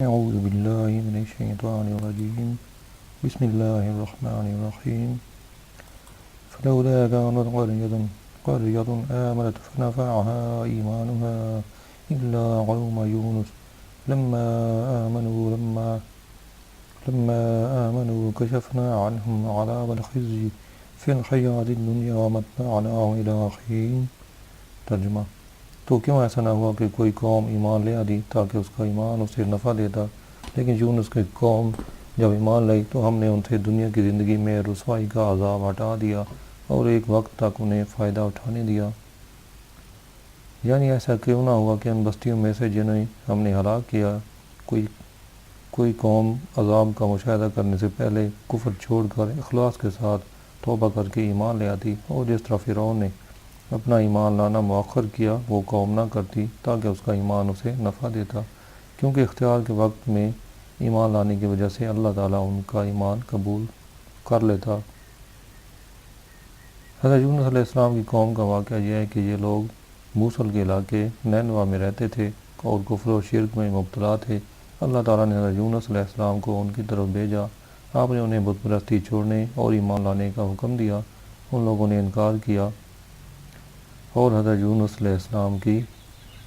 أعوذ بالله من الشيطان الرجيم بسم الله الرحمن الرحيم فلولا كانت قرية آمنت فنفعها إيمانها إلا قوم يونس لما آمنوا لما آمنوا كشفنا عنهم عذاب الخزي في الحياة الدنيا ومتعناهم إلى حين۔ ترجمہ: تو کیوں ایسا نہ ہوا کہ کوئی قوم ایمان لے آتی تاکہ اس کا ایمان اسے نفع دیتا، لیکن یونس کی قوم جب ایمان لائی تو ہم نے ان سے دنیا کی زندگی میں رسوائی کا عذاب ہٹا دیا اور ایک وقت تک انہیں فائدہ اٹھانے دیا۔ یعنی ایسا کیوں نہ ہوا کہ ان بستیوں میں سے جنہیں ہم نے ہلاک کیا کوئی قوم عذاب کا مشاہدہ کرنے سے پہلے کفر چھوڑ کر اخلاص کے ساتھ توبہ کر کے ایمان لے آتی، اور جس طرح فرعون نے اپنا ایمان لانا مؤخر کیا وہ قوم نہ کرتی تاکہ اس کا ایمان اسے نفع دیتا، کیونکہ اختیار کے وقت میں ایمان لانے کی وجہ سے اللہ تعالیٰ ان کا ایمان قبول کر لیتا۔ حضرت یونس علیہ السلام کی قوم کا واقعہ یہ ہے کہ یہ لوگ موصل کے علاقے نینوا میں رہتے تھے اور کفر و شرک میں مبتلا تھے۔ اللہ تعالیٰ نے حضرت یونس علیہ السلام کو ان کی طرف بھیجا۔ آپ نے انہیں بت پرستی چھوڑنے اور ایمان لانے کا حکم دیا۔ ان لوگوں نے انکار کیا اور حضرت یونس علیہ السلام کی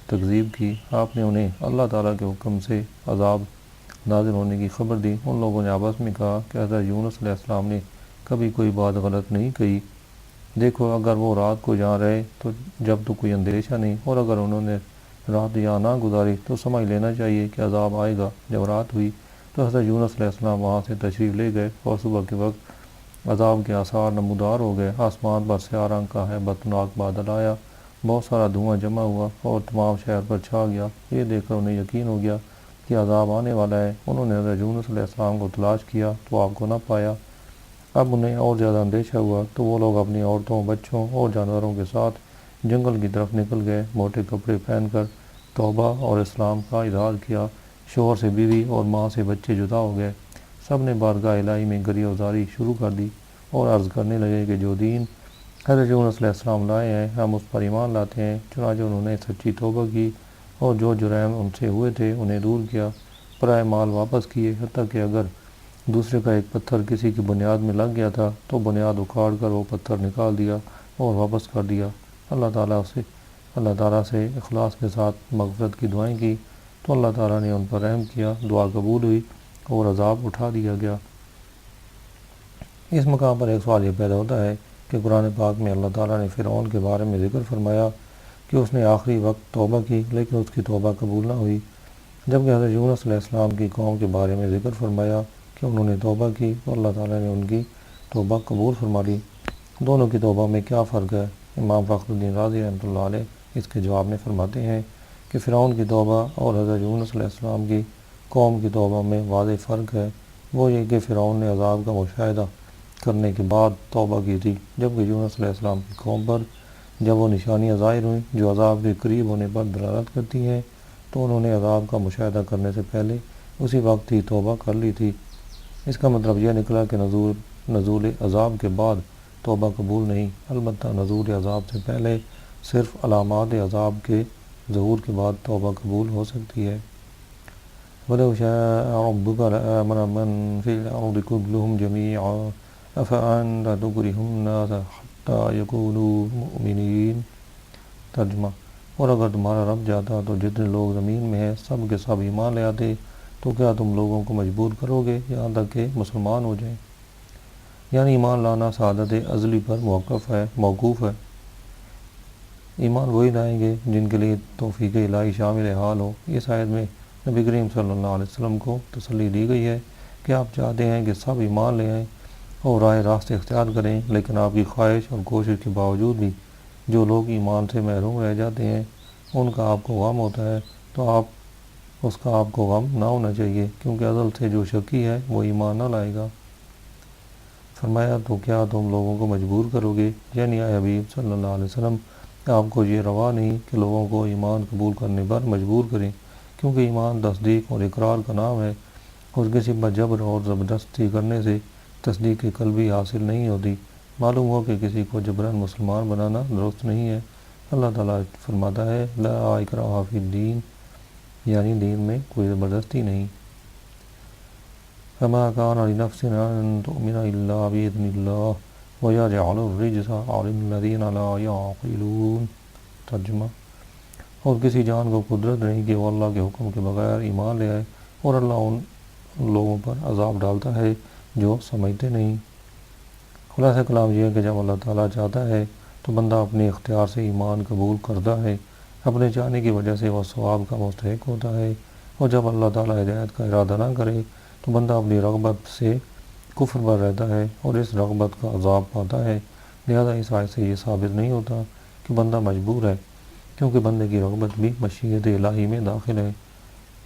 تکذیب کی۔ آپ نے انہیں اللہ تعالیٰ کے حکم سے عذاب نازل ہونے کی خبر دی۔ ان لوگوں نے آپس میں کہا کہ حضرت یونس علیہ السلام نے کبھی کوئی بات غلط نہیں کہی۔ دیکھو، اگر وہ رات کو جہاں رہے تو جب تو کوئی اندیشہ نہیں، اور اگر انہوں نے رات یہاں نہ گزاری تو سمجھ لینا چاہیے کہ عذاب آئے گا۔ جب رات ہوئی تو حضرت یونس علیہ السلام وہاں سے تشریف لے گئے اور صبح کے وقت عذاب کے آثار نمودار ہو گئے۔ آسمان پر سیاہ رنگ کا ہیبتناک بادل آیا، بہت سارا دھواں جمع ہوا اور تمام شہر پر چھا گیا۔ یہ دیکھ کر انہیں یقین ہو گیا کہ عذاب آنے والا ہے۔ انہوں نے حضرت یونس علیہ السلام کو تلاش کیا تو آپ کو نہ پایا۔ اب انہیں اور زیادہ اندیشہ ہوا تو وہ لوگ اپنی عورتوں، بچوں اور جانوروں کے ساتھ جنگل کی طرف نکل گئے۔ موٹے کپڑے پہن کر توبہ اور اسلام کا اظہار کیا۔ شوہر سے بیوی اور ماں سے بچے جدا ہو گئے۔ سب نے بارگاہ الہی میں گریہ وزاری شروع کر دی اور عرض کرنے لگے کہ جو دین حضرت یونس علیہ السلام لائے ہیں ہم اس پر ایمان لاتے ہیں۔ چنانچہ انہوں نے سچی توبہ کی اور جو جرائم ان سے ہوئے تھے انہیں دور کیا، پرائے مال واپس کیے، حتیٰ کہ اگر دوسرے کا ایک پتھر کسی کی بنیاد میں لگ گیا تھا تو بنیاد اکھاڑ کر وہ پتھر نکال دیا اور واپس کر دیا۔ اللہ تعالیٰ سے اخلاص کے ساتھ مغفرت کی دعائیں کی تو اللہ تعالیٰ نے ان پر رحم کیا، دعا قبول ہوئی اور عذاب اٹھا دیا گیا۔ اس مقام پر ایک سوال یہ پیدا ہوتا ہے کہ قرآن پاک میں اللہ تعالیٰ نے فرعون کے بارے میں ذکر فرمایا کہ اس نے آخری وقت توبہ کی لیکن اس کی توبہ قبول نہ ہوئی، جبکہ حضرت یونس علیہ السلام کی قوم کے بارے میں ذکر فرمایا کہ انہوں نے توبہ کی تو اللہ تعالیٰ نے ان کی توبہ قبول فرما لی۔ دونوں کی توبہ میں کیا فرق ہے؟ امام فخر الدین رازی رحمۃ اللہ علیہ اس کے جواب میں فرماتے ہیں کہ فرعون کی توبہ اور حضرت یونس علیہ السلام کی قوم کی توبہ میں واضح فرق ہے۔ وہ یہ کہ فرعون نے عذاب کا مشاہدہ کرنے کے بعد توبہ کی تھی، جبکہ یونس علیہ السلام کی قوم پر جب وہ نشانیاں ظاہر ہوئیں جو عذاب کے قریب ہونے پر دلالت کرتی ہیں تو انہوں نے عذاب کا مشاہدہ کرنے سے پہلے اسی وقت ہی توبہ کر لی تھی۔ اس کا مطلب یہ نکلا کہ نزول عذاب کے بعد توبہ قبول نہیں، البتہ نزول عذاب سے پہلے صرف علامات عذاب کے ظہور کے بعد توبہ قبول ہو سکتی ہے۔ وَلَوْ شَاءَ رَبُّكَ لَآمَنَ مَن فِي الْأَرْضِ كُلُّهُمْ جَمِيعًا أَفَأَنْتَ تُكْرِهُ النَّاسَ حَتَّىٰ يَكُونُوا مُؤْمِنِينَ۔ ترجمہ: اور اگر تمہارا رب چاہتا تو جتنے لوگ زمین میں ہیں سب کے سب ایمان لے آتے، تو کیا تم لوگوں کو مجبور کرو گے یہاں تک کہ مسلمان ہو جائیں؟ یعنی ایمان لانا سعادت ازلی پر موقوف ہے۔ ایمان وہی لائیں گے جن کے لیے توفیق الہی شامل حال ہو۔ اس آیت میں نبی کریم صلی اللہ علیہ وسلم کو تسلی دی گئی ہے کہ آپ چاہتے ہیں کہ سب ایمان لے آئیں اور راہ راست اختیار کریں، لیکن آپ کی خواہش اور کوشش کے باوجود بھی جو لوگ ایمان سے محروم رہ جاتے ہیں ان کا آپ کو غم ہوتا ہے، تو اس کا آپ کو غم نہ ہونا چاہیے، کیونکہ ازل سے جو شکی ہے وہ ایمان نہ لائے گا۔ فرمایا تو کیا تم لوگوں کو مجبور کرو گے؟ یعنی اے حبیب صلی اللہ علیہ وسلم، آپ کو یہ روا نہیں کہ لوگوں کو ایمان قبول کرنے پر مجبور کریں، کیونکہ ایمان تصدیق اور اقرار کا نام ہے، اور کسی پر جبر اور زبردستی کرنے سے تصدیق قلبی حاصل نہیں ہوتی۔ معلوم ہو کہ کسی کو جبراً مسلمان بنانا درست نہیں ہے۔ اللہ تعالیٰ فرماتا ہے لا اکراہ فی الدین، یعنی دین میں کوئی زبردستی نہیں۔ فما كان لنفس أن تؤمن إلا بإذن الله ويجعل الرجس على الذين لا يعقلون۔ ترجمہ، اور کسی جان کو قدرت نہیں کہ وہ اللہ کے حکم کے بغیر ایمان لے آئے، اور اللہ ان لوگوں پر عذاب ڈالتا ہے جو سمجھتے نہیں۔ خلاصہ کلام یہ ہے کہ جب اللہ تعالیٰ چاہتا ہے تو بندہ اپنے اختیار سے ایمان قبول کرتا ہے، اپنے چاہنے کی وجہ سے وہ ثواب کا مستحق ہوتا ہے، اور جب اللہ تعالیٰ ہدایت کا ارادہ نہ کرے تو بندہ اپنی رغبت سے کفر پر رہتا ہے اور اس رغبت کا عذاب پاتا ہے۔ لہذا اس آیت سے یہ ثابت نہیں ہوتا کہ بندہ مجبور ہے، کیونکہ بندے کی رغبت بھی مشیت الہی میں داخل ہے۔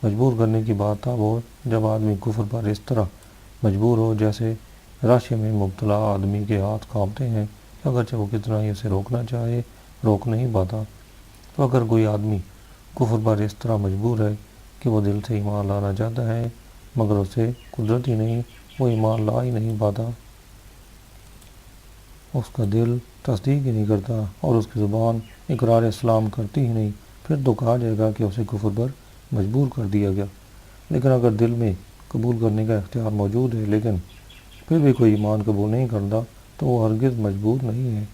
مجبور کرنے کی بات تب ہو جب آدمی کفر پر اس طرح مجبور ہو جیسے رش میں مبتلا آدمی کے ہاتھ کانپتے ہیں، اگرچہ وہ کتنا ہی اسے روکنا چاہے روک نہیں پاتا۔ تو اگر کوئی آدمی کفر پر اس طرح مجبور ہے کہ وہ دل سے ایمان لانا چاہتا ہے مگر اسے قدرت ہی نہیں، وہ ایمان لا ہی نہیں پاتا، اس کا دل تصدیق ہی نہیں کرتا اور اس کی زبان اقرار اسلام کرتی ہی نہیں، پھر تو کہا جائے گا کہ اسے کفر پر مجبور کر دیا گیا۔ لیکن اگر دل میں قبول کرنے کا اختیار موجود ہے لیکن پھر بھی کوئی ایمان قبول نہیں کرتا تو وہ ہرگز مجبور نہیں ہے۔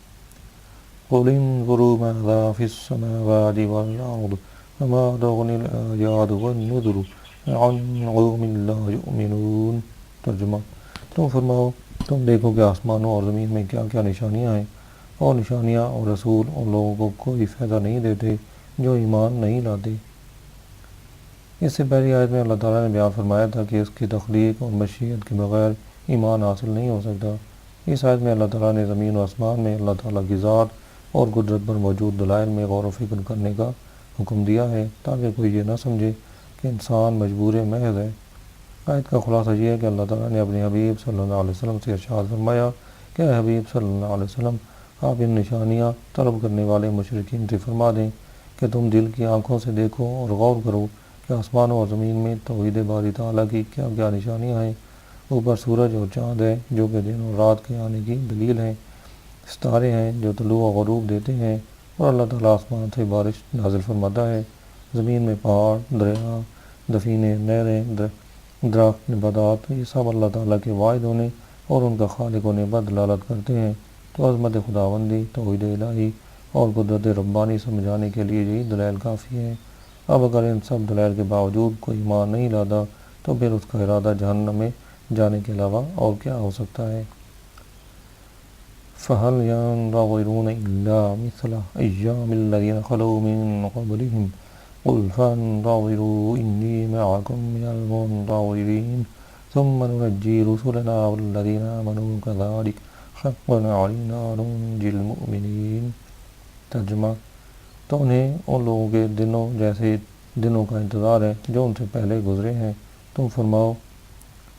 قُلِ انظُرُوا ماذا فِي السَّمَاوَاتِ وَالْأَرْضِ وَمَا تُغْنِي الْآيَاتُ وَالنُّذُرُ عَنْ قَوْمٍ لَا يُؤْمِنُونَ۔ ترجمہ، تم فرماؤ تم دیکھو کہ آسمانوں اور زمین میں کیا کیا نشانیاں ہیں، اور نشانیاں اور رسول ان لوگوں کو کوئی فائدہ نہیں دیتے جو ایمان نہیں لاتے۔ اس سے پہلی آیت میں اللہ تعالیٰ نے بیان فرمایا تھا کہ اس کی تخلیق اور مشیت کے بغیر ایمان حاصل نہیں ہو سکتا۔ اس آیت میں اللہ تعالیٰ نے زمین و آسمان میں اللہ تعالیٰ کی ذات اور قدرت پر موجود دلائل میں غور و فکر کرنے کا حکم دیا ہے تاکہ کوئی یہ نہ سمجھے کہ انسان مجبور محض ہے۔ آیت کا خلاصہ یہ ہے کہ اللہ تعالیٰ نے اپنے حبیب صلی اللہ علیہ وسلم سے ارشاد فرمایا کہ اے حبیب صلی اللہ علیہ وسلم، آپ ان نشانیاں طلب کرنے والے مشرکین سے فرما دیں کہ تم دل کی آنکھوں سے دیکھو اور غور کرو کہ آسمانوں اور زمین میں توحید باری تعالیٰ کی کیا کیا نشانیاں ہیں۔ اوپر سورج اور چاند ہے جو کہ دن اور رات کے آنے کی دلیل ہیں، ستارے ہیں جو طلوع و غروب دیتے ہیں، اور اللہ تعالیٰ آسمان سے بارش نازل فرماتا ہے، زمین میں پہاڑ، دریا، دفینے، نہریں، درخت، نباتات، یہ سب اللہ تعالیٰ کے واحد ہونے اور ان کا خالق ہونے پر دلالت کرتے ہیں۔ تو عظمت خداوندی، توحید الہی اور قدرت ربانی سمجھانے کے لیے یہی دلائل کافی ہیں۔ اب اگر ان سب دلائل کے باوجود کوئی ایمان نہیں لاتا تو پھر اس کا ارادہ جہنم میں جانے کے علاوہ اور کیا ہو سکتا ہے؟ فَهَلْ يَنظُرُونَ إِلَّا مِثْلَ أَيَّامِ الَّذِينَ خَلَوْا مِن قَبْلِهِمْ قُلْ فَانتَظِرُوا إِنِّي مَعَكُم مِّنَ الْمُنتَظِرِينَ ثُمَّ نُنَجِّي رُسُلَنَا وَالَّذِينَ آمَنُوا كَذَلِكَ حَقًّا عَلَيْنَا نُنجِي الْمُؤْمِنِينَ۔ ترجمہ، تو انہیں ان لوگوں کے دنوں جیسے دنوں کا انتظار ہے جو ان سے پہلے گزرے ہیں۔ تم فرماؤ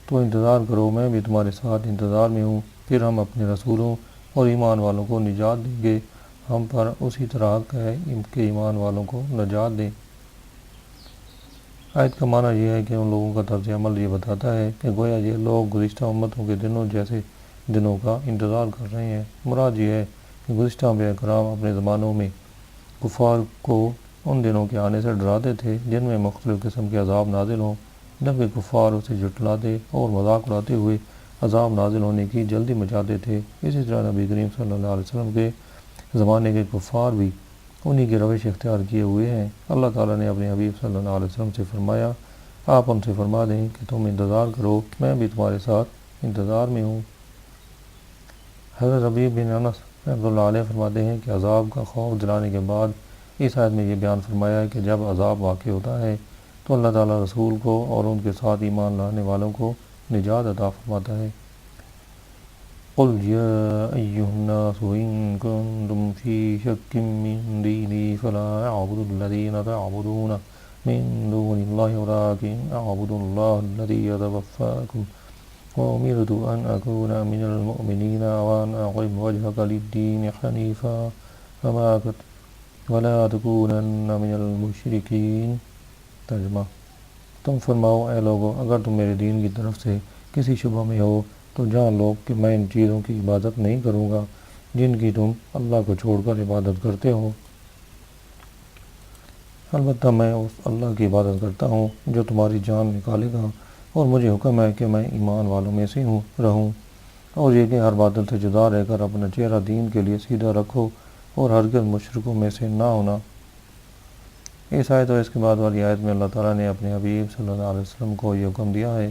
تو انتظار کرو، میں بھی تمہارے ساتھ انتظار میں ہوں، پھر ہم اپنے رسولوں اور ایمان والوں کو نجات دیں گے، ہم پر اسی طرح حق ہے کہ ایمان والوں کو نجات دیں۔ آیت کا معنی یہ ہے کہ ان لوگوں کا طرز عمل یہ بتاتا ہے کہ گویا یہ لوگ گزشتہ امتوں کے دنوں جیسے دنوں کا انتظار کر رہے ہیں۔ مراد یہ ہے کہ گزشتہ انبیاء کرام اپنے زمانوں میں کفار کو ان دنوں کے آنے سے ڈراتے تھے جن میں مختلف قسم کے عذاب نازل ہوں، جبکہ کفار اسے جھٹلاتے اور مذاق اڑاتے ہوئے عذاب نازل ہونے کی جلدی مچاتے تھے۔ اسی طرح نبی کریم صلی اللہ علیہ وسلم کے زمانے کے کفار بھی انہی کی روش اختیار کیے ہوئے ہیں۔ اللہ تعالیٰ نے اپنے حبیب صلی اللہ علیہ وسلم سے فرمایا، آپ ان سے فرما دیں کہ تم انتظار کرو، میں بھی تمہارے ساتھ انتظار میں ہوں۔ حضرت ربیع بن انس رحمۃ اللہ علیہ فرماتے ہیں کہ عذاب کا خوف دلانے کے بعد اس آیت میں یہ بیان فرمایا ہے کہ جب عذاب واقع ہوتا ہے تو اللہ تعالیٰ رسول کو اور ان کے ساتھ ایمان لانے والوں کو نجات عطا فرماتا ہے۔ قُلْ يَا أَيُّهَا النَّاسُ إِن كُنتُمْ فِي شَكٍّ مِّن دِينِي فَلَا أَعْبُدُ الَّذِينَ تَعْبُدُونَ مِن دُونِ اللَّهِ وَلَٰكِنْ أَعْبُدُ اللَّهَ الَّذِي يَتَوَفَّاكُمْ وَأُمِرْتُ أَنْ أَكُونَ مِنَ الْمُؤْمِنِينَ وَأَنْ أَقِمْ وَجْهَكَ لِلدِّينِ حَنِيفًا وَلَا تَكُونَنَّ مِنَ الْمُشْرِكِينَ۔ ترجمہ، تم فرماؤ اے لوگو، اگر تم میرے دین کی طرف سے کسی شبہ میں ہو تو جان لو کہ میں ان چیزوں کی عبادت نہیں کروں گا جن کی تم اللہ کو چھوڑ کر عبادت کرتے ہو، البتہ میں اس اللہ کی عبادت کرتا ہوں جو تمہاری جان نکالے گا اور مجھے حکم ہے کہ میں ایمان والوں میں سے رہوں، اور یہ کہ ہر باطل سے جدا رہ کر اپنا چہرہ دین کے لیے سیدھا رکھو اور ہرگز مشرکوں میں سے نہ ہونا۔ اس آیت اور اس کے بعد والی آیت میں اللہ تعالیٰ نے اپنے حبیب صلی اللہ علیہ وسلم کو یہ حکم دیا ہے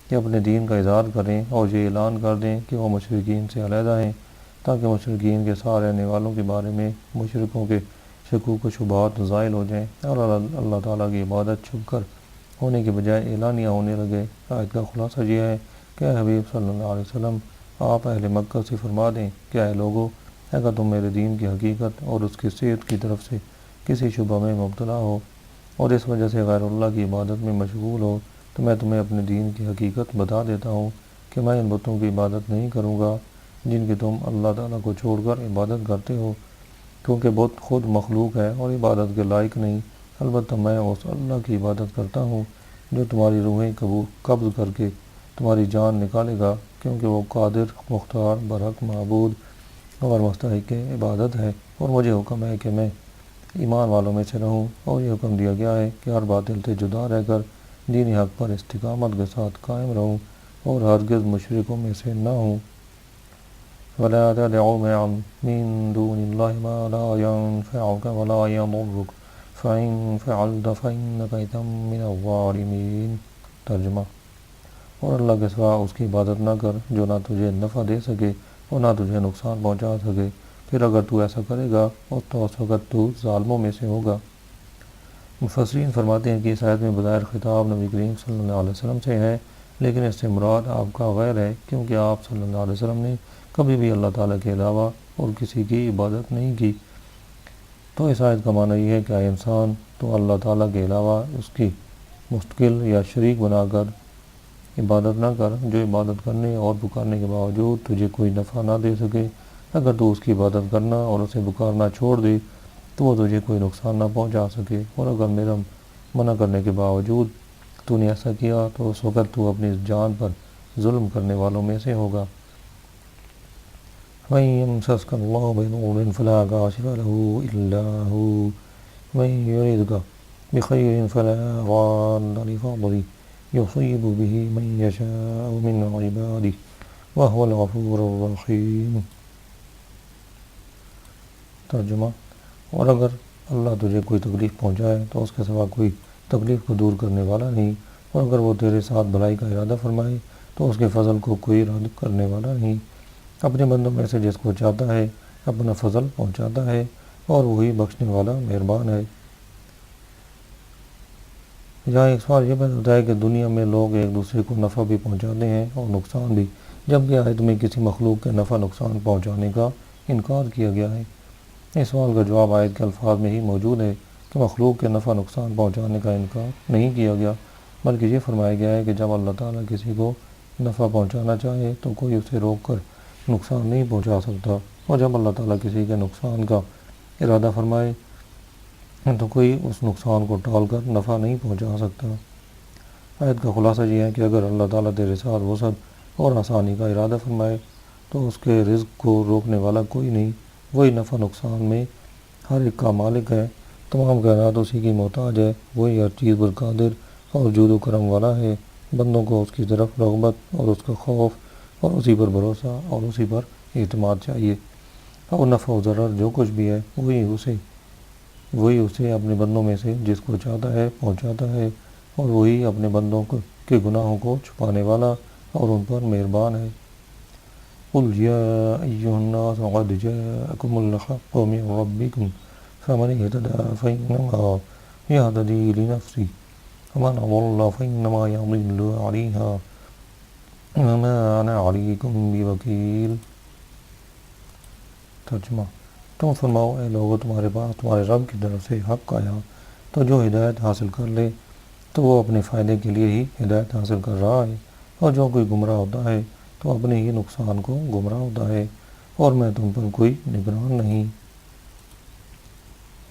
کہ اپنے دین کا اظہار کریں اور یہ اعلان کر دیں کہ وہ مشرکین سے علیحدہ ہیں، تاکہ مشرکین کے ساتھ رہنے والوں کے بارے میں مشرکوں کے شکوک و شبہات زائل ہو جائیں اور اللہ تعالیٰ کی عبادت چھپ کر ہونے کے بجائے اعلانیہ ہونے لگے۔ آیت کا خلاصہ یہ ہے کہ اے حبیب صلی اللہ علیہ وسلم، آپ اہل مکہ سے فرما دیں کہ اے لوگو، اگر تم میرے دین کی حقیقت اور اس کی صحت کی طرف سے کسی شبہ میں مبتلا ہو اور اس وجہ سے غیر اللہ کی عبادت میں مشغول ہو، تو میں تمہیں اپنے دین کی حقیقت بتا دیتا ہوں کہ میں ان بتوں کی عبادت نہیں کروں گا جن کی تم اللہ تعالیٰ کو چھوڑ کر عبادت کرتے ہو، کیونکہ بت خود مخلوق ہے اور عبادت کے لائق نہیں، البتہ میں اس اللہ کی عبادت کرتا ہوں جو تمہاری روحیں قبض کر کے تمہاری جان نکالے گا، کیونکہ وہ قادر، مختار، برحق معبود اور مستحق عبادت ہے، اور مجھے حکم ہے کہ میں ایمان والوں میں سے رہوں، اور یہ حکم دیا گیا ہے کہ ہر باطل سے جدا رہ کر دین حق پر استقامت کے ساتھ قائم رہوں اور ہرگز مشرکوں میں سے نہ ہوں۔ وَلَا تَدْعُ مِن دُونِ اللَّهِ مَا لَا يَنفَعُكَ وَلَا يَضُرُّكَ فَإِن فَعَلْتَ فَإِنَّكَ إِذًا مِّنَ الظَّالِمِينَ۔ ترجمہ: اور اللہ کے سوا اس کی عبادت نہ کر جو نہ تجھے نفع دے سکے اور نہ تجھے نقصان پہنچا سکے، پھر اگر تو ایسا کرے گا تو اس وقت تو ظالموں میں سے ہوگا۔ مفسرین فرماتے ہیں کہ اس آیت میں بظاہر خطاب نبی کریم صلی اللہ علیہ وسلم سے ہے، لیکن اس سے مراد آپ کا غیر ہے، کیونکہ آپ صلی اللہ علیہ وسلم نے کبھی بھی اللہ تعالیٰ کے علاوہ اور کسی کی عبادت نہیں کی۔ تو اس آیت کا معنی یہ ہے کہ اے انسان، تو اللہ تعالیٰ کے علاوہ اس کی مستقل یا شریک بنا کر عبادت نہ کر جو عبادت کرنے اور پکارنے کے باوجود تجھے کوئی نفع نہ دے سکے۔ اگر تو اس کی عبادت کرنا اور اسے پکارنا چھوڑ دے تو وہ تجھے کوئی نقصان نہ پہنچا سکے، اور اگر میرا منع کرنے کے باوجود تو نے ایسا کیا تو اس وقت تو اپنی جان پر ظلم کرنے والوں میں سے ہوگا۔ وَإِن يَمْسَسْكَ اللَّهُ بِضُرٍّ فَلَا كَاشِفَ لَهُ إِلَّا هُوَ وَإِن يُرِدْكَ بِخَيْرٍ فَلَا رَادَّ لِفَضْلِهِ يُصِيبُ بِهِ مَن يَشَاءُ مِنْ عِبَادِهِ وَهُوَ الْغَفُورُ الرَّحِيمُ۔ ترجمہ: اور اگر اللہ تجھے کوئی تکلیف پہنچائے تو اس کے سوا کوئی تکلیف کو دور کرنے والا نہیں، اور اگر وہ تیرے ساتھ بھلائی کا ارادہ فرمائے تو اس کے فضل کو کوئی رد کرنے والا نہیں۔ اپنے بندوں میں سے جس کو چاہتا ہے اپنا فضل پہنچاتا ہے، اور وہی بخشنے والا مہربان ہے۔ یہاں ایک سوال یہ پیدا ہوتا ہے کہ دنیا میں لوگ ایک دوسرے کو نفع بھی پہنچاتے ہیں اور نقصان بھی، جبکہ آیت میں کسی مخلوق کے نفع نقصان پہنچانے کا انکار کیا گیا ہے۔ اس سوال کا جواب آیت کے الفاظ میں ہی موجود ہے کہ مخلوق کے نفع نقصان پہنچانے کا انکار نہیں کیا گیا، بلکہ یہ فرمایا گیا ہے کہ جب اللہ تعالیٰ کسی کو نفع پہنچانا چاہے تو کوئی اسے روک کر نقصان نہیں پہنچا سکتا، اور جب اللہ تعالیٰ کسی کے نقصان کا ارادہ فرمائے تو کوئی اس نقصان کو ٹال کر نفع نہیں پہنچا سکتا۔ آیت کا خلاصہ یہ ہے کہ اگر اللہ تعالیٰ تیرے ساتھ وسعت اور آسانی کا ارادہ فرمائے تو اس کے رزق کو روکنے والا کوئی نہیں، وہی نفع نقصان میں ہر ایک کا مالک ہے، تمام کائنات اسی کی محتاج ہے، وہی ہر چیز پر قادر اور جود و کرم والا ہے۔ بندوں کو اس کی طرف رغبت اور اس کا خوف اور اسی پر بھروسہ اور اسی پر اعتماد چاہیے، اور نفع و ضرر جو کچھ بھی ہے وہی اسے اپنے بندوں میں سے جس کو چاہتا ہے پہنچاتا ہے، اور وہی اپنے بندوں کے گناہوں کو چھپانے والا اور ان پر مہربان ہے۔ قُلْ يَا أَيُّهَا النَّاسُ قَدْ جَاءَكُمُ الْحَقُّ مِنْ رَبِّكُمْ فَمَنِ اهْتَدَىٰ فَإِنَّمَا يَهْتَدِي لِنَفْسِهِ وَمَنْ ضَلَّ فَإِنَّمَا يَضِلُّ عَلَيْهَا وَمَا أَنَا عَلَيْكُمْ بِوَكِيلٍ۔ ترجمہ: تم فرماؤ اے لوگو، تمہارے پاس تمہارے رب کی طرف سے حق آیا تو جو ہدایت حاصل کر لے تو وہ اپنے فائدے کے لیے ہی ہدایت حاصل کر رہا ہے، اور جو کوئی گمراہ ہوتا ہے تو اپنے ہی نقصان کو گمراہ ہوتا ہے، اور میں تم پر کوئی نگران نہیں۔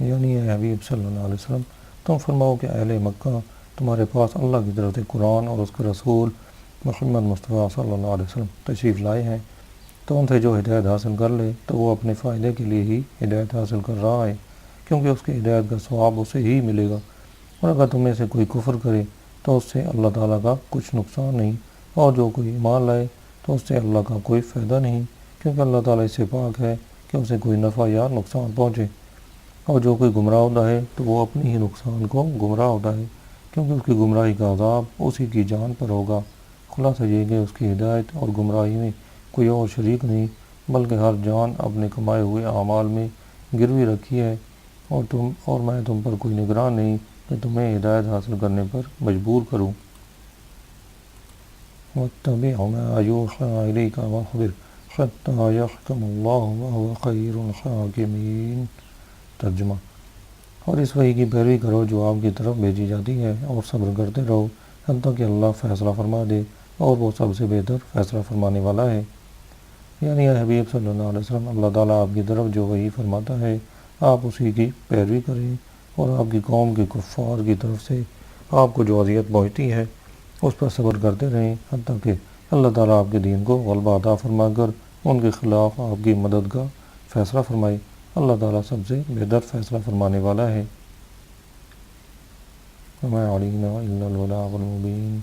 یعنی اے حبیب صلی اللہ علیہ وسلم، تم فرماؤ کہ اہل مکہ تمہارے پاس اللہ کی طرف سے قرآن اور اس کے رسول محمد مصطفیٰ صلی اللہ علیہ وسلم تشریف لائے ہیں، تو ان سے جو ہدایت حاصل کر لے تو وہ اپنے فائدے کے لیے ہی ہدایت حاصل کر رہا ہے، کیونکہ اس کی ہدایت کا ثواب اسے ہی ملے گا، اور اگر تم میں سے کوئی کفر کرے تو اس سے اللہ تعالیٰ کا کچھ نقصان نہیں، اور جو کوئی ایمان لائے تو اس سے اللہ کا کوئی فائدہ نہیں، کیونکہ اللہ تعالیٰ اس سے پاک ہے کہ اسے کوئی نفع یا نقصان پہنچے۔ اور جو کوئی گمراہ ہوتا ہے تو وہ اپنی ہی نقصان کو گمراہ ہوتا ہے، کیونکہ اس کی گمراہی کا عذاب اسی کی جان پر ہوگا۔ خلاصہ یہ کہ اس کی ہدایت اور گمراہی میں کوئی اور شریک نہیں، بلکہ ہر جان اپنے کمائے ہوئے اعمال میں گروی رکھی ہے، اور میں تم پر کوئی نگران نہیں کہ تمہیں ہدایت حاصل کرنے پر مجبور کروں۔ وَاتَّبِعْ مَا يُوحَىٰ إِلَيْكَ وَاصْبِرْ حَتَّىٰ يَحْكُمَ اللَّهُ وَهُوَ خَيْرُ الْحَاكِمِينَ۔ ترجمہ: اور اس وحی کی پیروی کرو جو آپ کی طرف بھیجی جاتی ہے، اور صبر کرتے رہو حتیٰ کہ اللہ فیصلہ فرما دے، اور وہ سب سے بہتر فیصلہ فرمانے والا ہے۔ یعنی اے حبیب صلی اللہ علیہ وسلم، اللہ تعالیٰ آپ کی طرف جو وحی فرماتا ہے آپ اسی کی پیروی کریں، اور آپ کی قوم کے کفار کی طرف سے آپ کو جو اذیت پہنچتی ہے اس پر صبر کرتے رہیں حتیٰ کہ اللہ تعالیٰ آپ کے دین کو غلبہ عطا فرما کر ان کے خلاف آپ کی مدد کا فیصلہ فرمائے۔ اللہ تعالیٰ سب سے بہتر فیصلہ فرمانے والا ہے۔ وَمَا عَلَيْنَا إِلَّا الْبَلَاغُ الْمُبِينُ۔